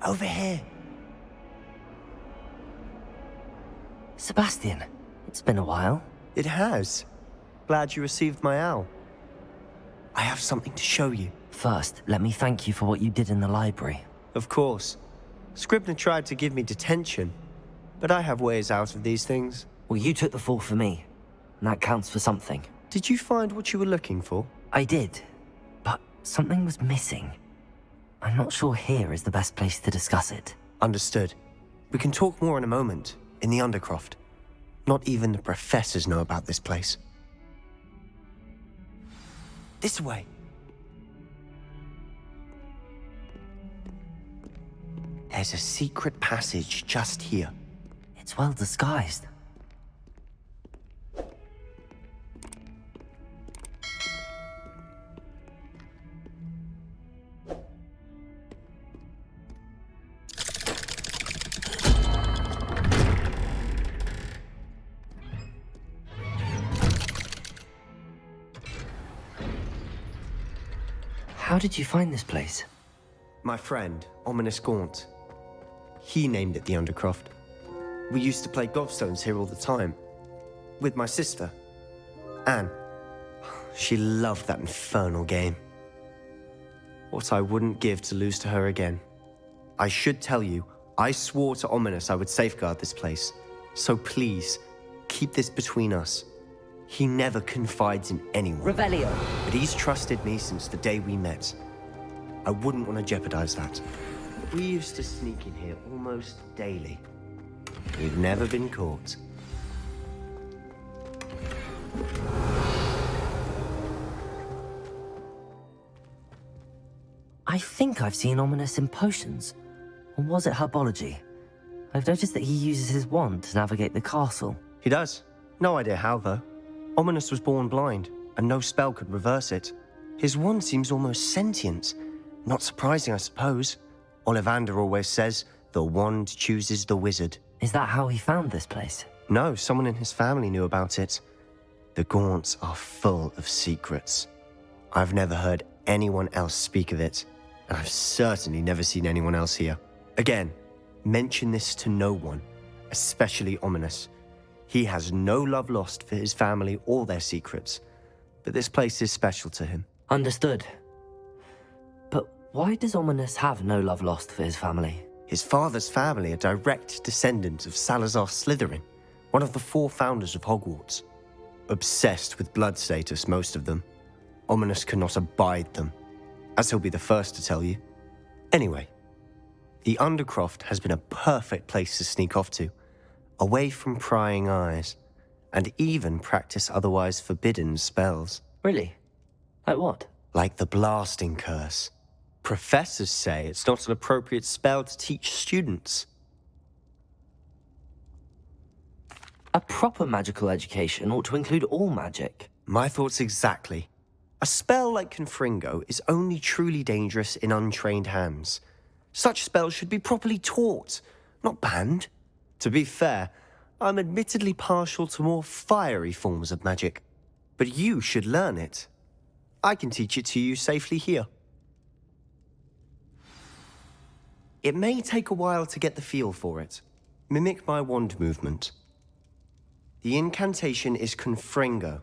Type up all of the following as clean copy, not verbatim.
Over here. Sebastian, it's been a while. It has. Glad you received my owl. I have something to show you. First, let me thank you for what you did in the library. Of course. Scribner tried to give me detention, but I have ways out of these things. Well, you took the fall for me, and that counts for something. Did you find what you were looking for? I did, but something was missing. I'm not sure here is the best place to discuss it. Understood. We can talk more in a moment, in the Undercroft. Not even the professors know about this place. This way. There's a secret passage just here. It's well disguised. How did you find this place? My friend, Ominous Gaunt. He named it the Undercroft. We used to play gobstones here all the time. With my sister, Anne. She loved that infernal game. What I wouldn't give to lose to her again. I should tell you, I swore to Ominous I would safeguard this place. So please, keep this between us. He never confides in anyone. Revelio. But he's trusted me since the day we met. I wouldn't want to jeopardize that. We used to sneak in here almost daily. We've never been caught. I think I've seen Ominous in potions. Or was it herbology? I've noticed that he uses his wand to navigate the castle. He does. No idea how, though. Ominous was born blind, and no spell could reverse it. His wand seems almost sentient. Not surprising, I suppose. Ollivander always says, the wand chooses the wizard. Is that how he found this place? No, someone in his family knew about it. The Gaunts are full of secrets. I've never heard anyone else speak of it, and I've certainly never seen anyone else here. Again, mention this to no one, especially Ominous. He has no love lost for his family or their secrets, but this place is special to him. Understood. But why does Ominous have no love lost for his family? His father's family are direct descendants of Salazar Slytherin, one of the 4 founders of Hogwarts. Obsessed with blood status, most of them. Ominous cannot abide them, as he'll be the first to tell you. Anyway, the Undercroft has been a perfect place to sneak off to, away from prying eyes, and even practice otherwise forbidden spells. Really? Like what? Like the blasting curse. Professors say it's not an appropriate spell to teach students. A proper magical education ought to include all magic. My thoughts exactly. A spell like Confringo is only truly dangerous in untrained hands. Such spells should be properly taught, not banned. To be fair, I'm admittedly partial to more fiery forms of magic. But you should learn it. I can teach it to you safely here. It may take a while to get the feel for it. Mimic my wand movement. The incantation is Confringo.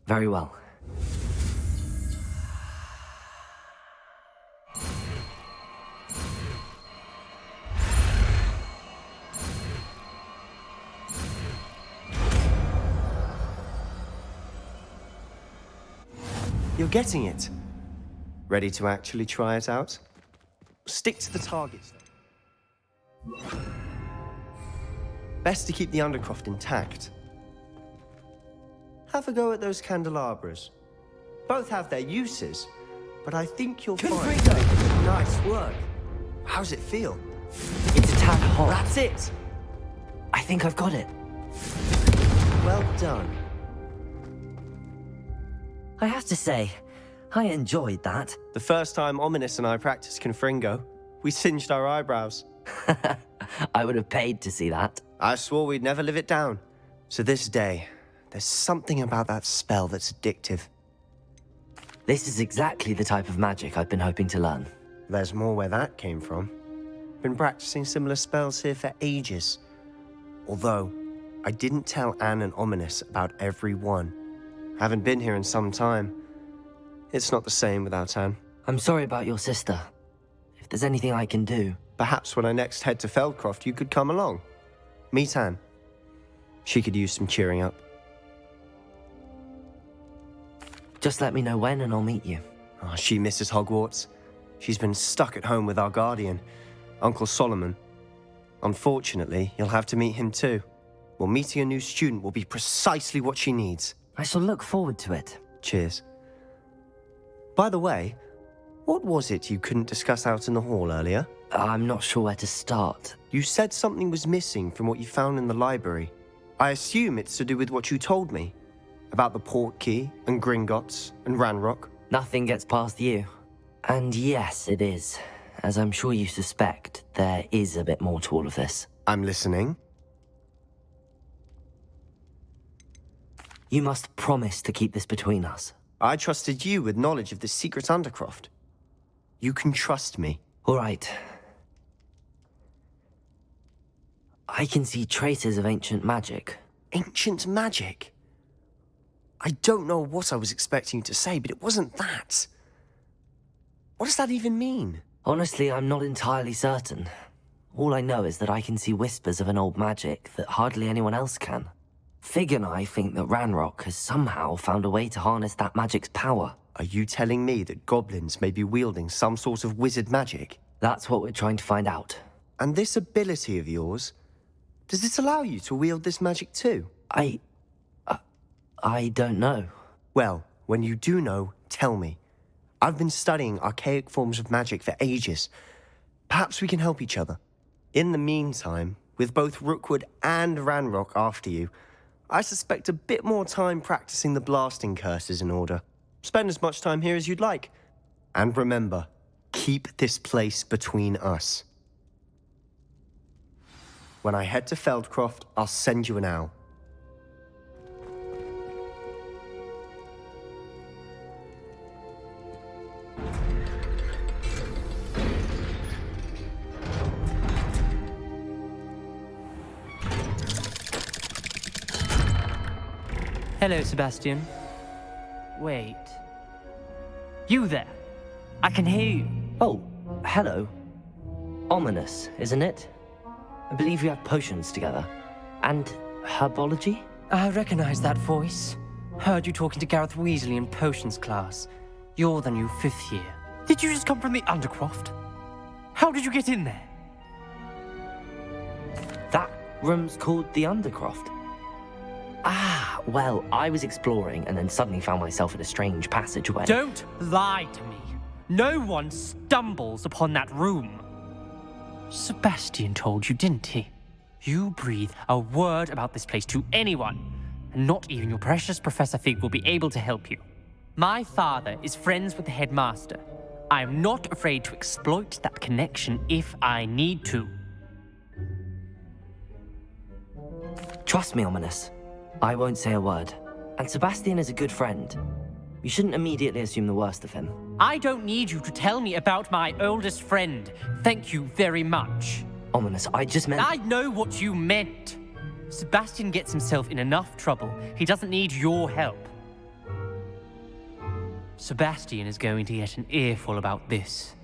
Very well. You're getting it. Ready to actually try it out? Stick to the targets, though. Best to keep the Undercroft intact. Have a go at those candelabras. Both have their uses, but I think you'll find... Nice work. How's it feel? It's a tad hot. That's it! I think I've got it. Well done. I have to say, I enjoyed that. The first time Ominous and I practiced Confringo, we singed our eyebrows. I would have paid to see that. I swore we'd never live it down. To this day, there's something about that spell that's addictive. This is exactly the type of magic I've been hoping to learn. There's more where that came from. Been practicing similar spells here for ages. Although, I didn't tell Anne and Ominous about every one. Haven't been here in some time. It's not the same without Anne. I'm sorry about your sister. If there's anything I can do... Perhaps when I next head to Feldcroft, you could come along. Meet Anne. She could use some cheering up. Just let me know when and I'll meet you. Oh, she misses Hogwarts. She's been stuck at home with our guardian, Uncle Solomon. Unfortunately, you'll have to meet him too. Well, meeting a new student will be precisely what she needs. I shall look forward to it. Cheers. By the way, what was it you couldn't discuss out in the hall earlier? I'm not sure where to start. You said something was missing from what you found in the library. I assume it's to do with what you told me. About the Portkey, and Gringotts, and Ranrock. Nothing gets past you. And yes, it is. As I'm sure you suspect, there is a bit more to all of this. I'm listening. You must promise to keep this between us. I trusted you with knowledge of the secret Undercroft. You can trust me. All right. I can see traces of ancient magic. Ancient magic? I don't know what I was expecting you to say, but it wasn't that. What does that even mean? Honestly, I'm not entirely certain. All I know is that I can see whispers of an old magic that hardly anyone else can. Fig and I think that Ranrock has somehow found a way to harness that magic's power. Are you telling me that goblins may be wielding some sort of wizard magic? That's what we're trying to find out. And this ability of yours, does it allow you to wield this magic too? I don't know. Well, when you do know, tell me. I've been studying archaic forms of magic for ages. Perhaps we can help each other. In the meantime, with both Rookwood and Ranrock after you, I suspect a bit more time practicing the blasting curse is in order. Spend as much time here as you'd like. And remember, keep this place between us. When I head to Feldcroft, I'll send you an owl. Hello, Sebastian. Wait. You there? I can hear you. Oh, hello. Ominous, isn't it? I believe we have potions together. And herbology? I recognize that voice. Heard you talking to Gareth Weasley in potions class. You're the new 5th year. Did you just come from the Undercroft? How did you get in there? That room's called the Undercroft. Ah, well, I was exploring and then suddenly found myself in a strange passageway. Don't lie to me. No one stumbles upon that room. Sebastian told you, didn't he? You breathe a word about this place to anyone, and not even your precious Professor Fig will be able to help you. My father is friends with the headmaster. I am not afraid to exploit that connection if I need to. Trust me, Ominous. I won't say a word. And Sebastian is a good friend. You shouldn't immediately assume the worst of him. I don't need you to tell me about my oldest friend. Thank you very much. Ominous, I just meant... I know what you meant. Sebastian gets himself in enough trouble. He doesn't need your help. Sebastian is going to get an earful about this.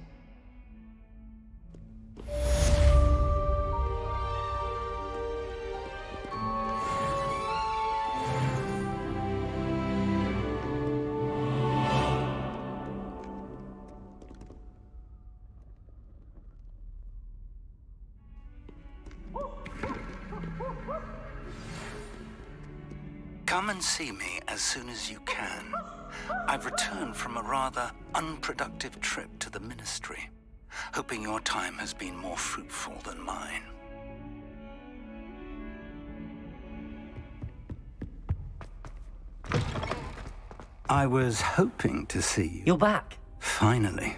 Come and see me as soon as you can. I've returned from a rather unproductive trip to the Ministry, hoping your time has been more fruitful than mine. I was hoping to see you. You're back. Finally.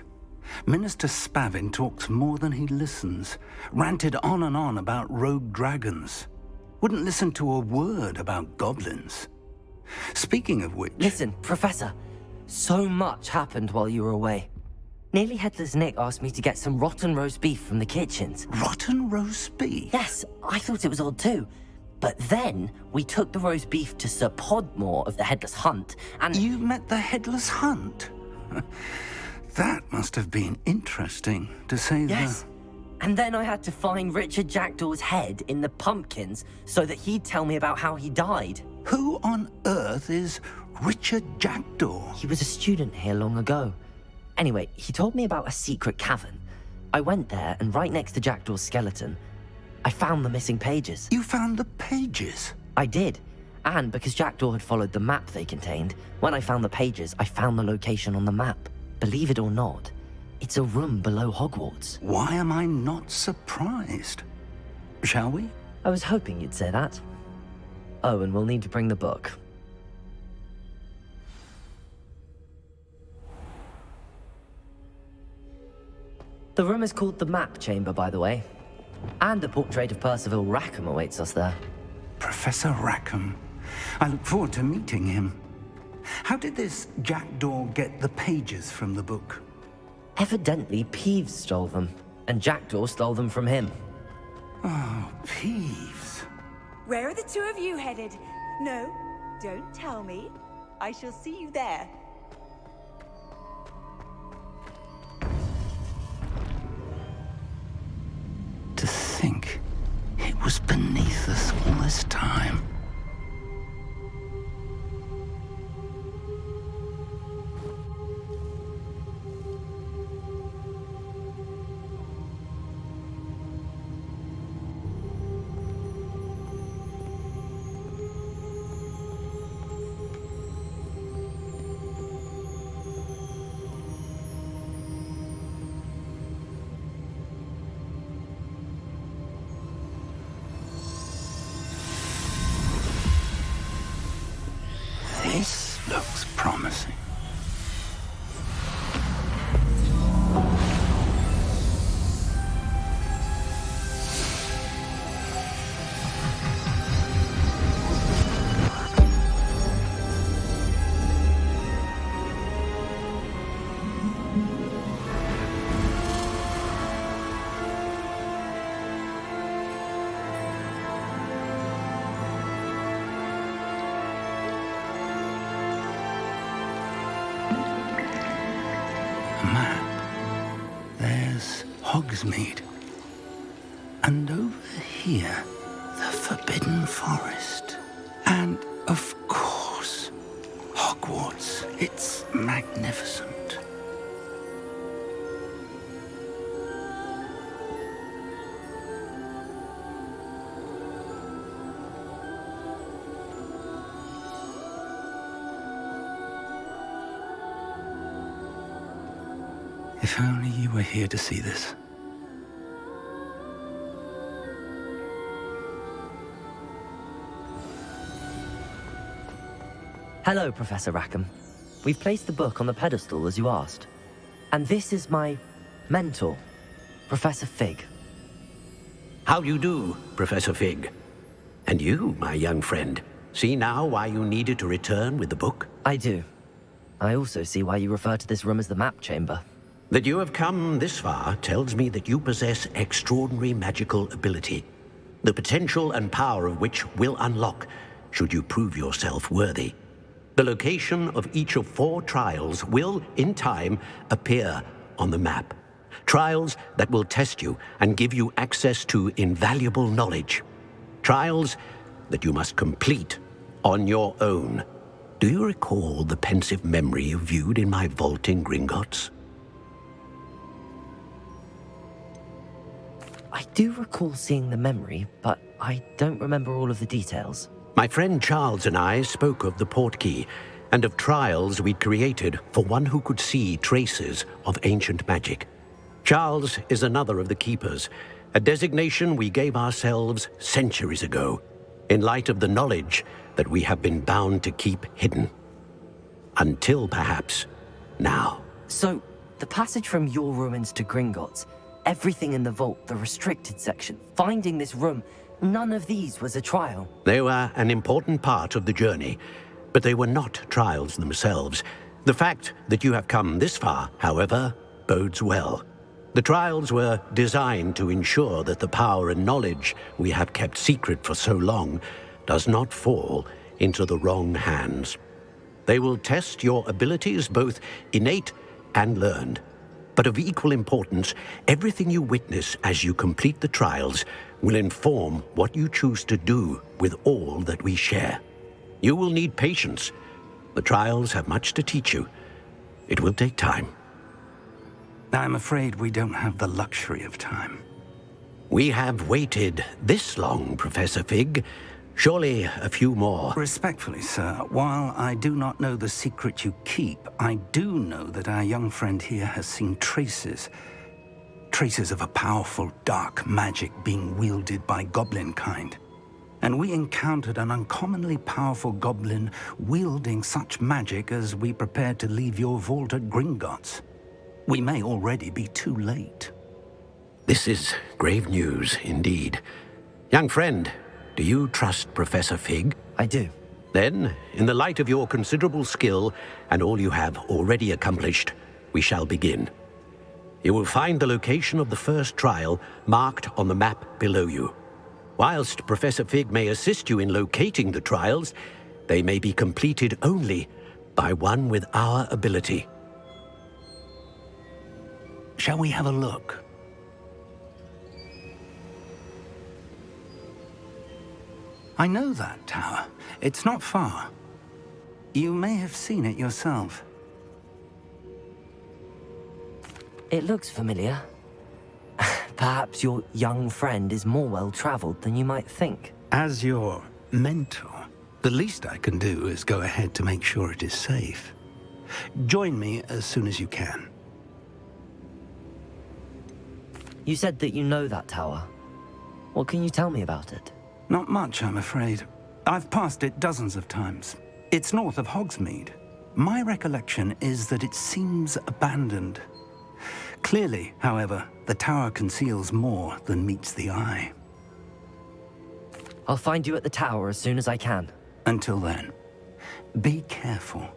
Minister Spavin talks more than he listens, ranted on and on about rogue dragons. Wouldn't listen to a word about goblins. Speaking of which... Listen, Professor. So much happened while you were away. Nearly Headless Nick asked me to get some rotten roast beef from the kitchens. Rotten roast beef? Yes, I thought it was odd too. But then we took the roast beef to Sir Podmore of the Headless Hunt, and... You met the Headless Hunt? That must have been interesting, to say the... Yes. And then I had to find Richard Jackdaw's head in the pumpkins so that he'd tell me about how he died. Who on earth is Richard Jackdaw? He was a student here long ago. Anyway, he told me about a secret cavern. I went there, and right next to Jackdaw's skeleton, I found the missing pages. You found the pages? I did. And because Jackdaw had followed the map they contained, when I found the pages, I found the location on the map. Believe it or not, it's a room below Hogwarts. Why am I not surprised? Shall we? I was hoping you'd say that. Oh, and we'll need to bring the book. The room is called the Map Chamber, by the way. And a portrait of Percival Rackham awaits us there. Professor Rackham. I look forward to meeting him. How did this Jackdaw get the pages from the book? Evidently, Peeves stole them, and Jackdaw stole them from him. Oh, Peeves. Where are the two of you headed? No, don't tell me. I shall see you there. To think it was beneath us all this time. This looks promising. Map. There's Hogsmeade. And over here, the Forbidden Forest. And, of course, Hogwarts. It's magnificent. If only you were here to see this. Hello, Professor Rackham. We've placed the book on the pedestal as you asked. And this is my mentor, Professor Fig. How do you do, Professor Fig? And you, my young friend, see now why you needed to return with the book? I do. I also see why you refer to this room as the Map Chamber. That you have come this far tells me that you possess extraordinary magical ability, the potential and power of which will unlock should you prove yourself worthy. The location of each of 4 trials will, in time, appear on the map. Trials that will test you and give you access to invaluable knowledge. Trials that you must complete on your own. Do you recall the pensive memory you viewed in my vault in Gringotts? I do recall seeing the memory, but I don't remember all of the details. My friend Charles and I spoke of the portkey and of trials we'd created for one who could see traces of ancient magic. Charles is another of the keepers, a designation we gave ourselves centuries ago, in light of the knowledge that we have been bound to keep hidden. Until perhaps now. So, the passage from your ruins to Gringotts, everything in the vault, the restricted section, finding this room, none of these was a trial. They were an important part of the journey, but they were not trials themselves. The fact that you have come this far, however, bodes well. The trials were designed to ensure that the power and knowledge we have kept secret for so long does not fall into the wrong hands. They will test your abilities, both innate and learned. But of equal importance, everything you witness as you complete the trials will inform what you choose to do with all that we share. You will need patience. The trials have much to teach you. It will take time. I'm afraid we don't have the luxury of time. We have waited this long, Professor Fig. Surely a few more. Respectfully, sir, while I do not know the secret you keep, I do know that our young friend here has seen traces of a powerful dark magic being wielded by goblin kind. And we encountered an uncommonly powerful goblin wielding such magic as we prepared to leave your vault at Gringotts. We may already be too late. This is grave news indeed. Young friend, do you trust Professor Fig? I do. Then, in the light of your considerable skill and all you have already accomplished, we shall begin. You will find the location of the first trial marked on the map below you. Whilst Professor Fig may assist you in locating the trials, they may be completed only by one with our ability. Shall we have a look? I know that tower. It's not far. You may have seen it yourself. It looks familiar. Perhaps your young friend is more well-traveled than you might think. As your mentor, the least I can do is go ahead to make sure it is safe. Join me as soon as you can. You said that you know that tower. What can you tell me about it? Not much, I'm afraid. I've passed it dozens of times. It's north of Hogsmeade. My recollection is that it seems abandoned. Clearly, however, the tower conceals more than meets the eye. I'll find you at the tower as soon as I can. Until then, be careful,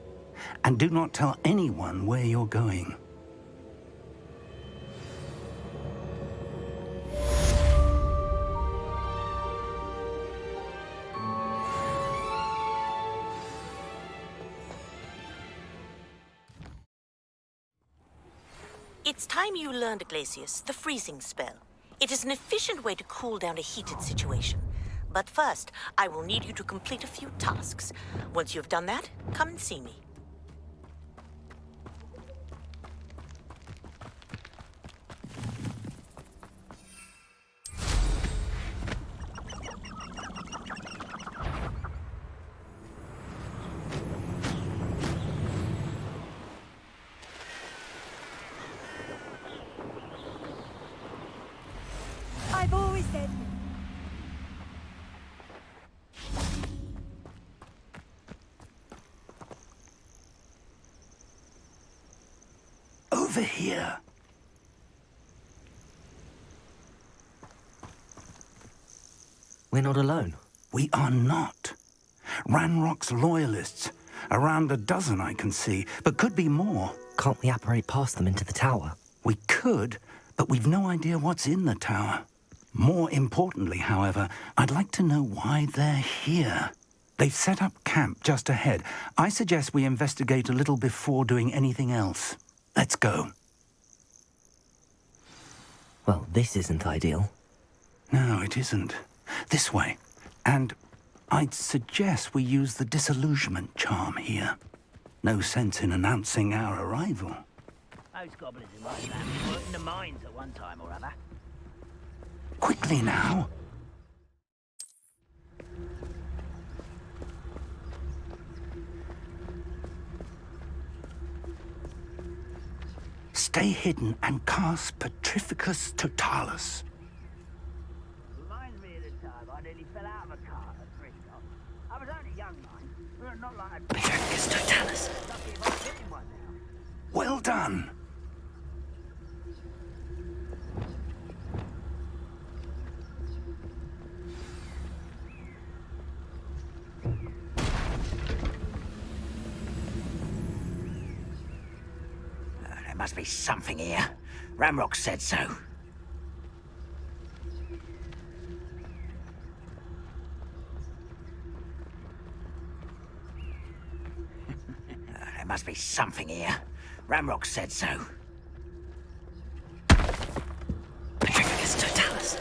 and do not tell anyone where you're going. It's time you learned, Glacius, the freezing spell. It is an efficient way to cool down a heated situation. But first, I will need you to complete a few tasks. Once you've done that, come and see me. I've always said... Over here. We're not alone. We are not. Ranrock's loyalists. Around a dozen I can see, but could be more. Can't we apparate past them into the tower? We could, but we've no idea what's in the tower. More importantly, however, I'd like to know why they're here. They've set up camp just ahead. I suggest we investigate a little before doing anything else. Let's go. Well, this isn't ideal. No, it isn't. This way. And I'd suggest we use the disillusionment charm here. No sense in announcing our arrival. Those goblins in my family worked in the mines at one time or other. Quickly now. Stay hidden and cast Petrificus Totalis. Reminds me of the time I nearly fell out of a cart at Bristol. I was only young, mind. We were not like a... Petrificus Totalis. Lucky if I'm getting one now. Well done. Must be something here. Ramrock said so. There must be something here. Ramrock said so. Petrificus totalis.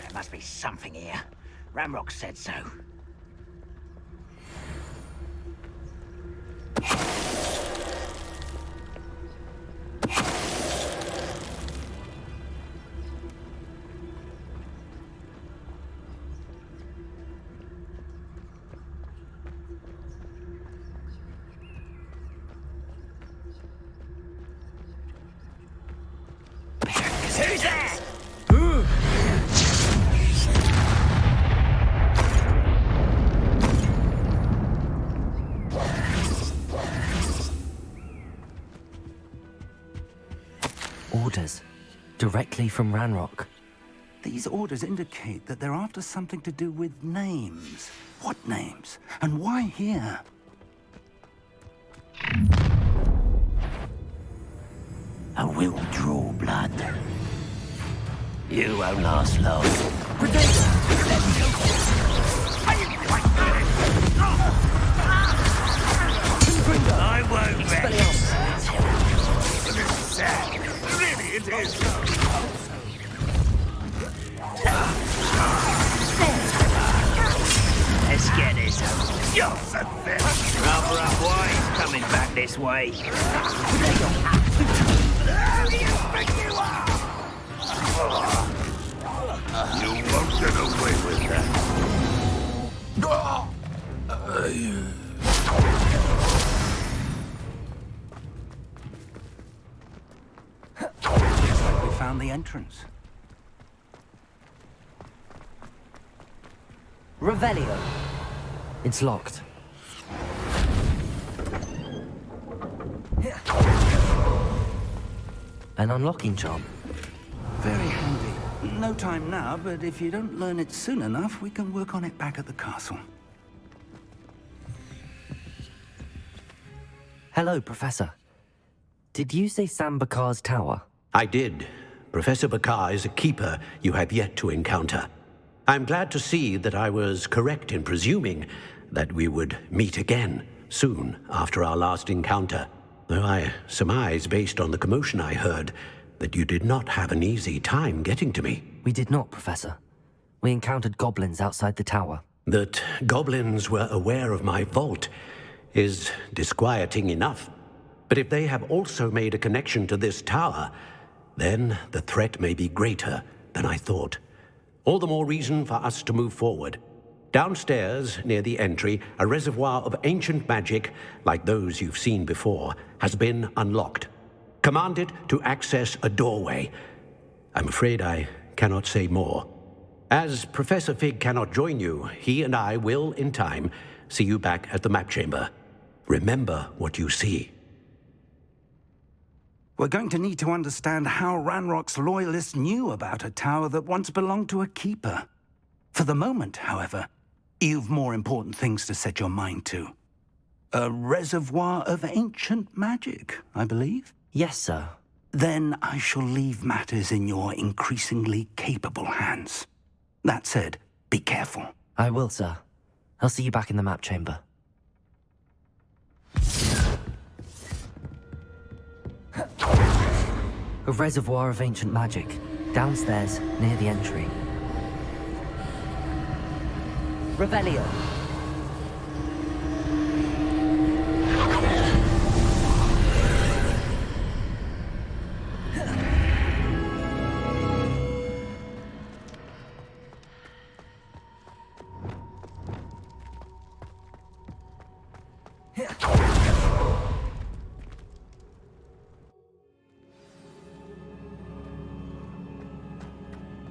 There must be something here. Ramrock said so. Who's there? Orders. Directly from Ranrock. These orders indicate that they're after something to do with names. What names? And why here? I will draw blood. You won't last long. I won't rest. Really, it is. Let's get this over. You're pathetic. Rubber up wise coming back this way. You won't get away with that. Looks like we found the entrance. Revelio. It's locked. An unlocking charm. Very handy. No time now, but if you don't learn it soon enough, we can work on it back at the castle. Hello, Professor. Did you say Sam Bakar's tower? I did. Professor Bakar is a keeper you have yet to encounter. I'm glad to see that I was correct in presuming that we would meet again soon after our last encounter. Though I surmise, based on the commotion I heard, that you did not have an easy time getting to me. We did not, Professor. We encountered goblins outside the tower. That goblins were aware of my vault is disquieting enough. But if they have also made a connection to this tower, then the threat may be greater than I thought. All the more reason for us to move forward. Downstairs, near the entry, a reservoir of ancient magic, like those you've seen before, has been unlocked. Command it to access a doorway. I'm afraid I cannot say more. As Professor Fig cannot join you, he and I will, in time, see you back at the map chamber. Remember what you see. We're going to need to understand how Ranrock's loyalists knew about a tower that once belonged to a keeper. For the moment, however, you've more important things to set your mind to. A reservoir of ancient magic, I believe? Yes, sir. Then I shall leave matters in your increasingly capable hands. That said, be careful. I will, sir. I'll see you back in the map chamber. A reservoir of ancient magic, downstairs near the entry. Revelio.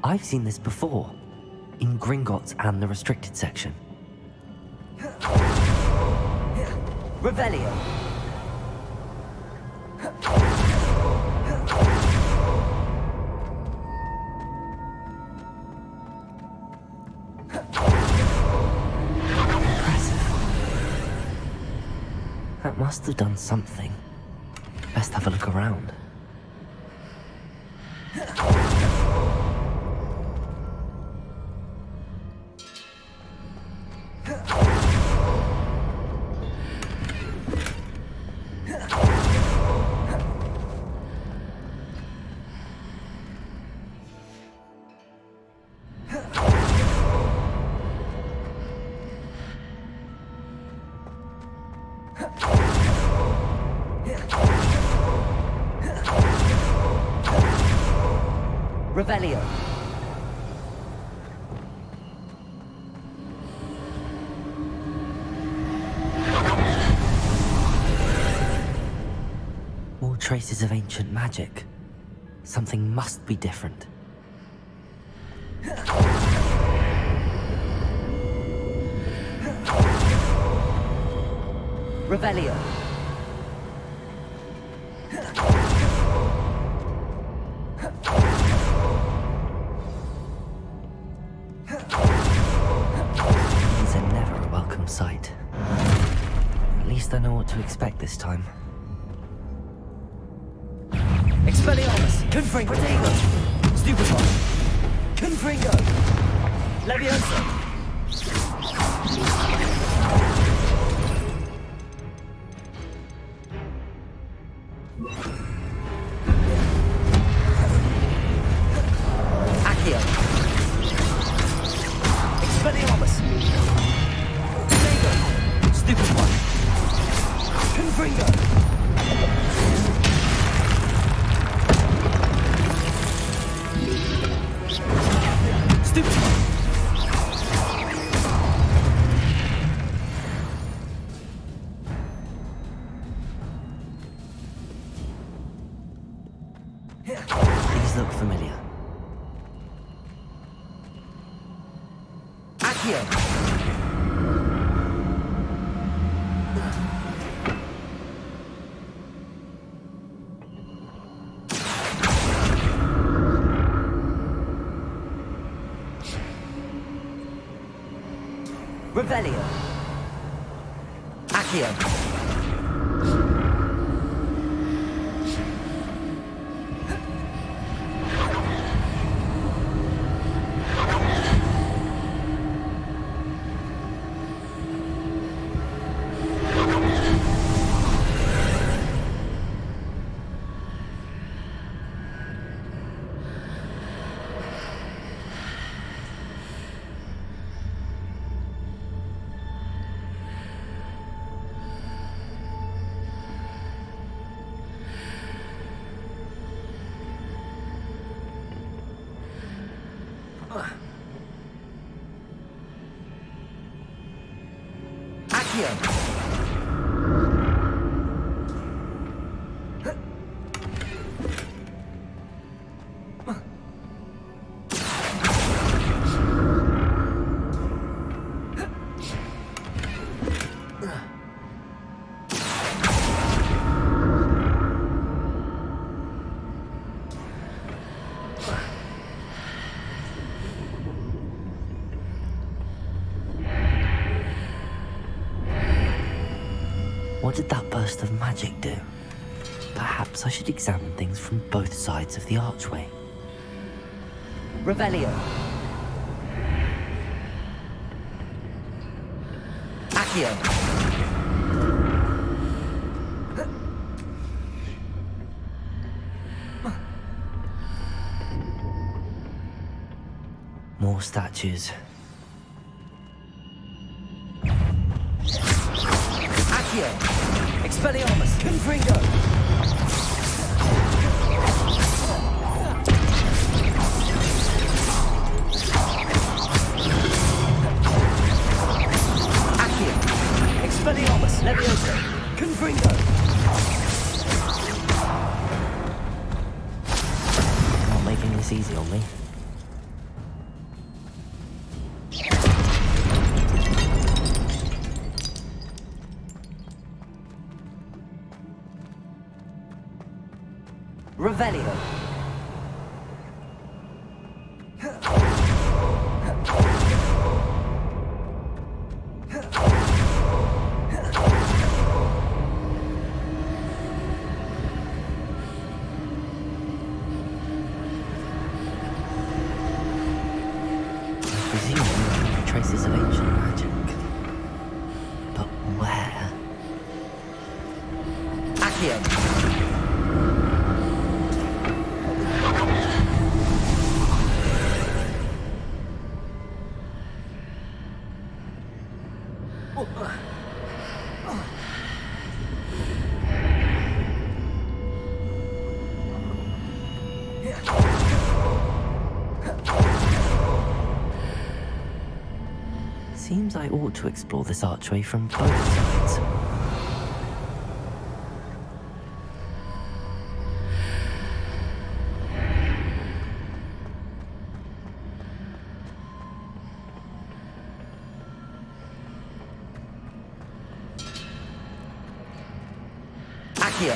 I've seen this before, in Gringotts and the restricted section. Revelio. must have done something. Best have a look around. Revelio. More traces of ancient magic. Something must be different. Revelio. These are never a welcome sight. At least I know what to expect this time. Expelliarmus! Confringo! Protego! Stupid one! Confringo! Leviosa! Accio! Expelliarmus! Protego! Stupid one! Confringo! Stupid one! These look familiar. Accio! Revelio. Accio. Accio. What did that burst of magic do? Perhaps I should examine things from both sides of the archway. Revelio. Accio. More statues. Accio! Expelliarmus! Confringo! Accio! Expelliarmus! Leviosa! Confringo! Not making this easy on me. Revelio. Seems I ought to explore this archway from both sides. Accio!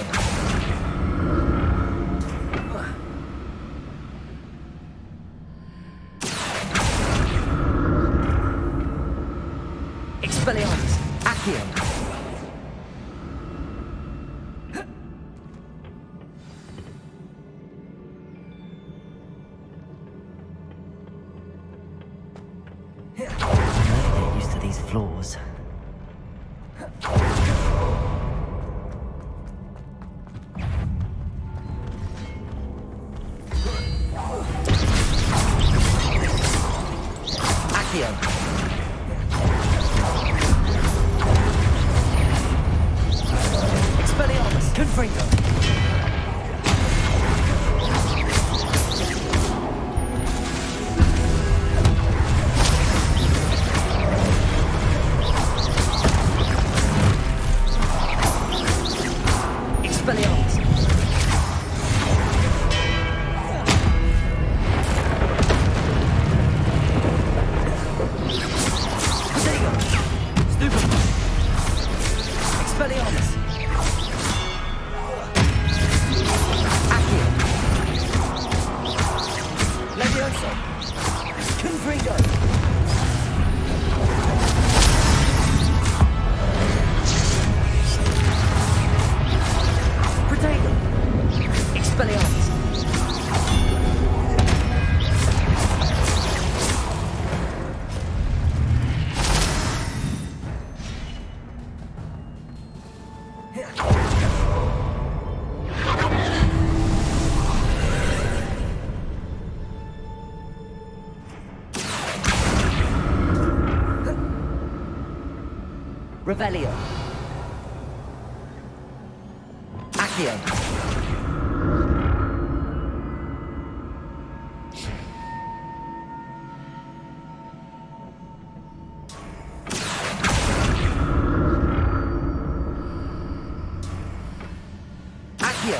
Expelliarmus! Accio! I get used to these floors. Accio! Expelliarmus! Confringo! Expelliarmus! Protego! Stupefy! Expelliarmus! Accio! Levioso! Confringo! Protego! Expelliarmus! Revelio. Accio. Accio.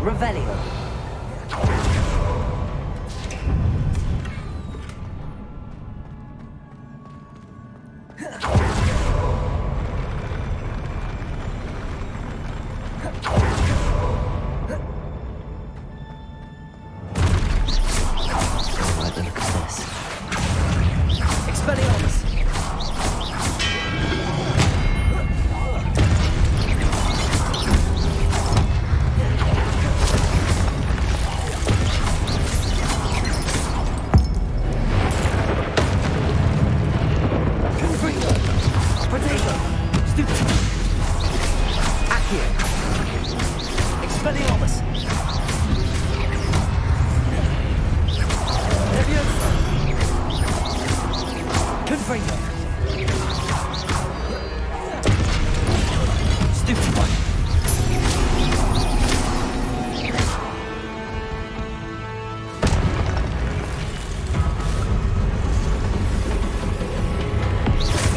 Revelio. Right, look at this. Expelliarmus. Expelliarmus! Levioso! Confringo! Stupefy!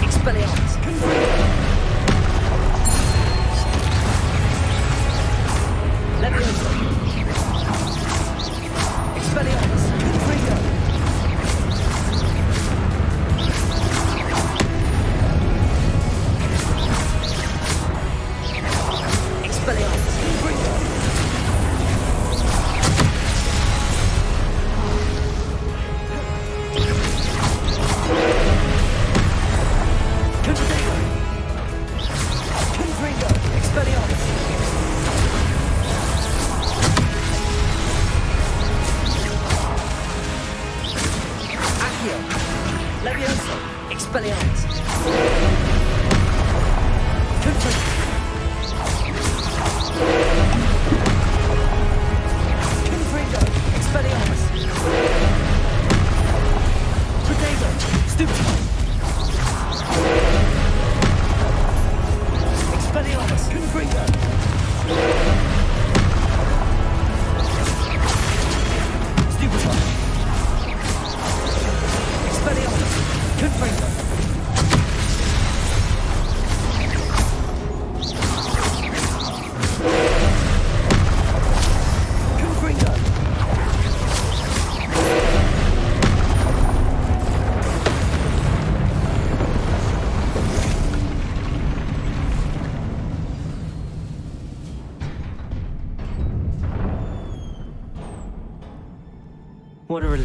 Expelliarmus! Confringo! Levioso! Expelliarmus! Confringo! Expelliarmus! Confringo! Confringo! Confringo! Expelliarmus! Levioso! Expelliarmus! Confringo!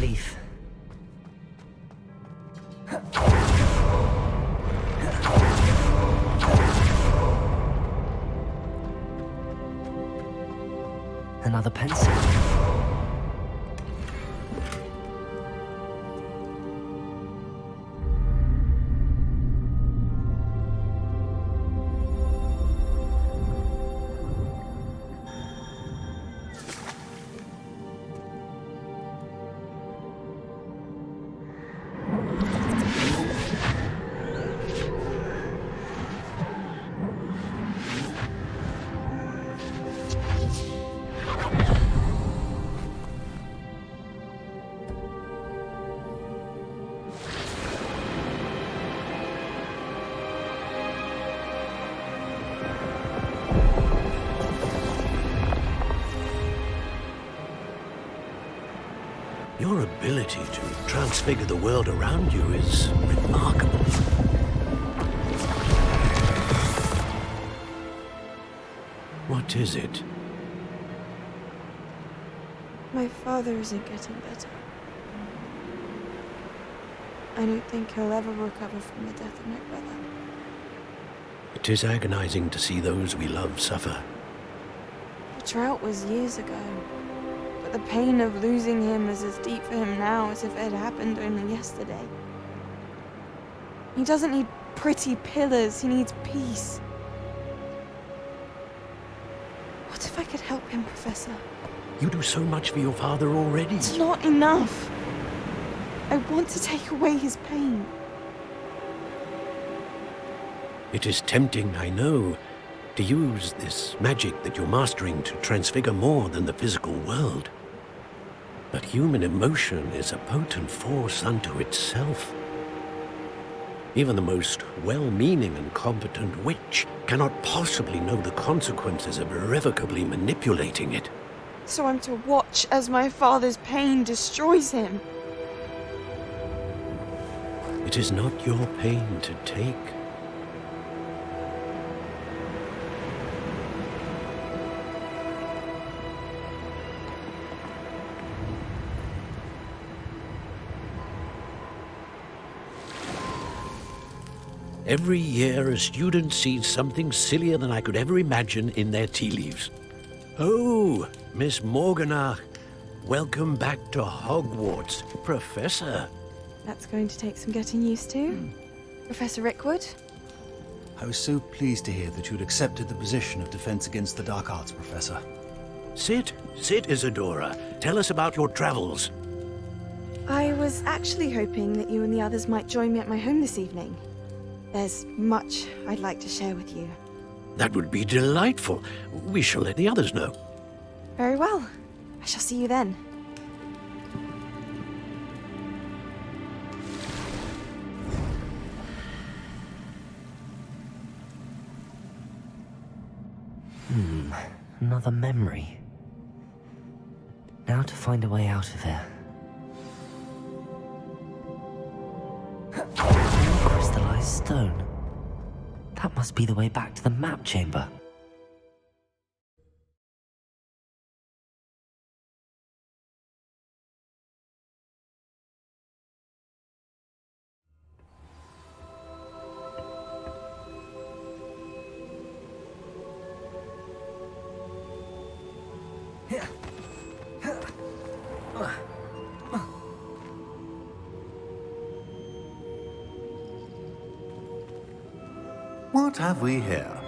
relief. Another pencil. Your ability to transfigure the world around you is remarkable. What is it? My father isn't getting better. I don't think he'll ever recover from the death of my brother. It is agonizing to see those we love suffer. The drought was years ago, but the pain of losing him is as deep for him now as if it had happened only yesterday. He doesn't need pretty pillars, he needs peace. What if I could help him, Professor? You do so much for your father already. It's not enough. I want to take away his pain. It is tempting, I know, to use this magic that you're mastering to transfigure more than the physical world. But human emotion is a potent force unto itself. Even the most well-meaning and competent witch cannot possibly know the consequences of irrevocably manipulating it. So I'm to watch as my father's pain destroys him. It is not your pain to take. Every year, a student sees something sillier than I could ever imagine in their tea leaves. Oh, Miss Morganach, welcome back to Hogwarts, Professor. That's going to take some getting used to. Professor Rickwood? I was so pleased to hear that you'd accepted the position of Defense Against the Dark Arts, Professor. Sit, Isadora. Tell us about your travels. I was actually hoping that you and the others might join me at my home this evening. There's much I'd like to share with you. That would be delightful. We shall let the others know. Very well. I shall see you then. Another memory. Now to find a way out of here. Crystallized stone. That must be the way back to the map chamber. What have we here?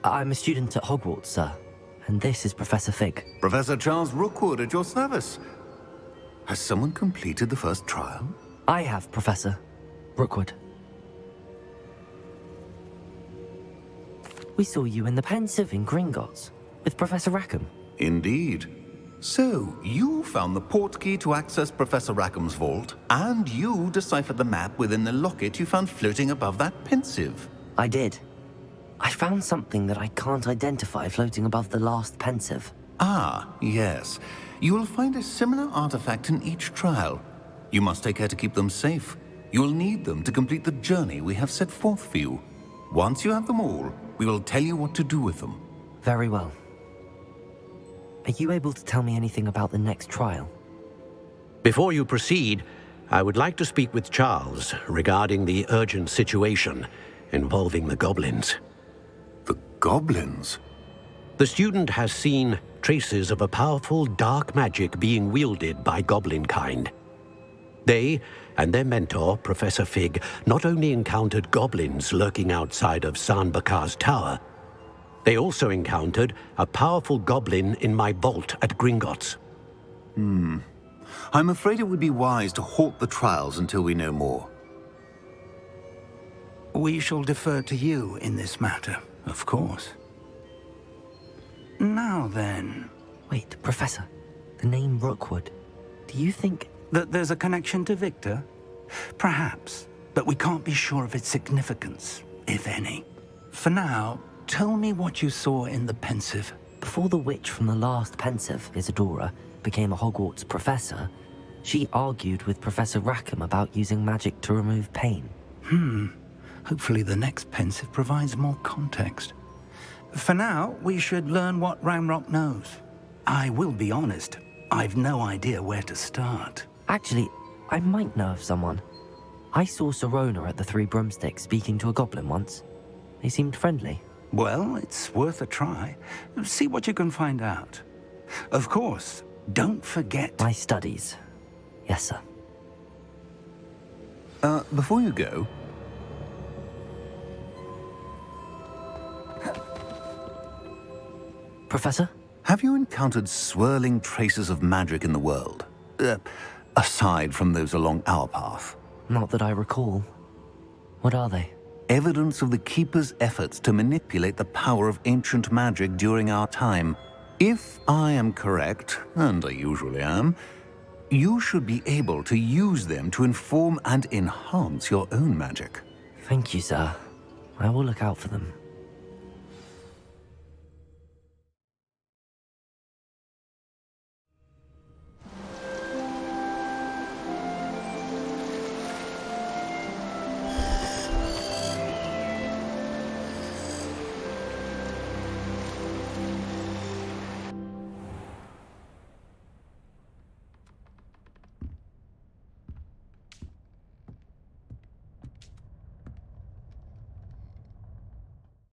I'm a student at Hogwarts, sir. And this is Professor Fig. Professor Charles Rookwood at your service. Has someone completed the first trial? I have, Professor Rookwood. We saw you in the Pensive in Gringotts with Professor Rackham. Indeed. So, you found the portkey to access Professor Rackham's vault, and you deciphered the map within the locket you found floating above that Pensive. I did. I found something that I can't identify floating above the last Pensive. Ah, yes. You will find a similar artifact in each trial. You must take care to keep them safe. You will need them to complete the journey we have set forth for you. Once you have them all, we will tell you what to do with them. Very well. Are you able to tell me anything about the next trial? Before you proceed, I would like to speak with Charles regarding the urgent situation involving the goblins. The goblins? The student has seen traces of a powerful dark magic being wielded by goblin kind. They and their mentor, Professor Fig, not only encountered goblins lurking outside of San Bakar's tower, they also encountered a powerful goblin in my vault at Gringotts. I'm afraid it would be wise to halt the trials until we know more. We shall defer to you in this matter, of course. Now then... Wait, Professor. The name Rookwood. Do you think... that there's a connection to Victor? Perhaps, but we can't be sure of its significance, if any. For now, tell me what you saw in the pensive. Before the witch from the last pensive, Isadora, became a Hogwarts professor, she argued with Professor Rackham about using magic to remove pain. Hopefully the next pensive provides more context. For now, we should learn what Ranrock knows. I will be honest, I've no idea where to start. Actually, I might know of someone. I saw Serona at the Three Broomsticks speaking to a goblin once. They seemed friendly. Well, it's worth a try. See what you can find out. Of course, don't forget... My studies. Yes, sir. Before you go... Professor? Have you encountered swirling traces of magic in the world? Aside from those along our path? Not that I recall. What are they? Evidence of the Keeper's efforts to manipulate the power of ancient magic during our time. If I am correct, and I usually am, you should be able to use them to inform and enhance your own magic. Thank you, sir. I will look out for them.